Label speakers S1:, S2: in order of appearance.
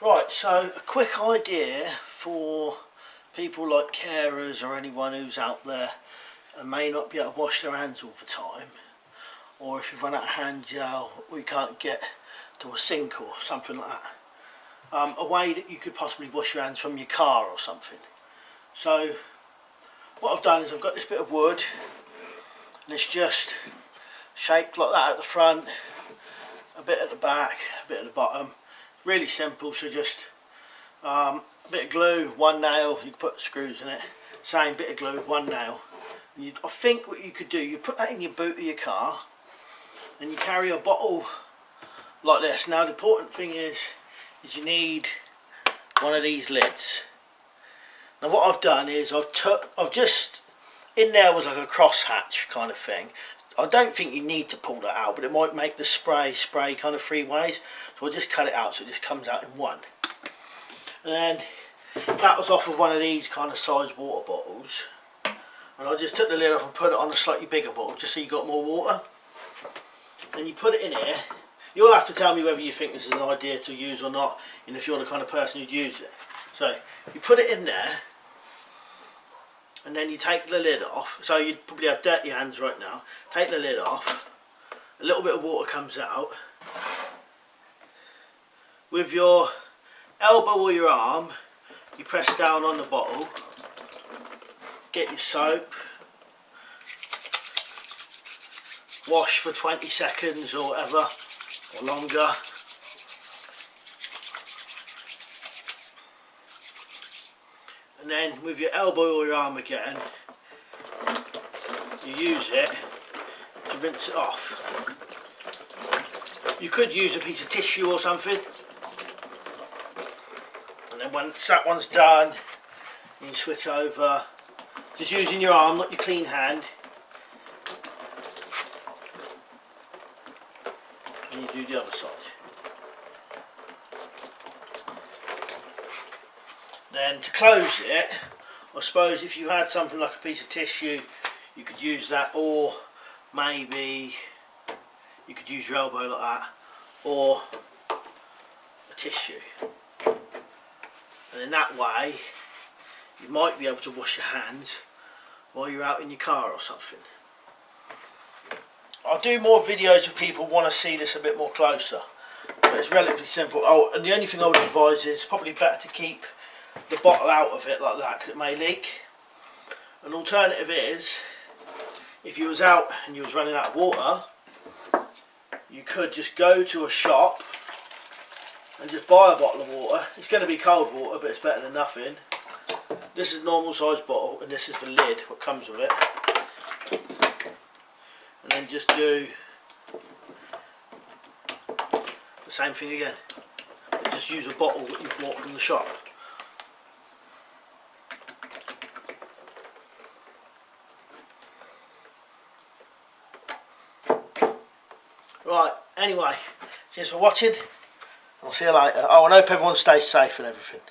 S1: Right, so a quick idea for people like carers or anyone who's out there and may not be able to wash their hands all the time, or if you've run out of hand gel or you can't get to a sink or something like that. A way that you could possibly wash your hands from your car or something. So what I've done is I've got this bit of wood and it's just shaped like that at the front, a bit at the back, a bit at the bottom. Really simple, so just a bit of glue, one nail, you can put screws in it, same bit of glue, one nail. And I think what you could do, you put that in your boot of your car and you carry a bottle like this. Now the important thing is you need one of these lids. Now what I've done is I've just, in there was like a cross hatch kind of thing. I don't think you need to pull that out, but it might make the spray kind of three ways. So I'll just cut it out so it just comes out in one. And then that was off of one of these kind of size water bottles. And I just took the lid off and put it on a slightly bigger bottle just so you got more water. Then you put it in here. You'll have to tell me whether you think this is an idea to use or not, and if you're the kind of person who'd use it. So you put it in there, and then you take the lid off. So you'd probably have dirty hands right now. Take the lid off. A little bit of water comes out. With your elbow or your arm, you press down on the bottle. Get your soap. Wash for 20 seconds or whatever, or longer. And then with your elbow or your arm again, you use it to rinse it off. You could use a piece of tissue or something. And then once that one's done, you switch over, just using your arm, not your clean hand. And you do the other side. Then to close it, I suppose if you had something like a piece of tissue, you could use that, or maybe you could use your elbow like that, or a tissue. And in that way, you might be able to wash your hands while you're out in your car or something. I'll do more videos if people want to see this a bit more closer, but it's relatively simple. Oh, and the only thing I would advise is probably better to keep the bottle out of it like that, because it may leak. An alternative is, if you was out and you was running out of water, you could just go to a shop and just buy a bottle of water. It's going to be cold water, but it's better than nothing. This is a normal size bottle, and this is the lid, what comes with it. And then just do the same thing again. Just use a bottle that you bought from the shop. Right, anyway, cheers for watching. I'll see you later. Oh, and I hope everyone stays safe and everything.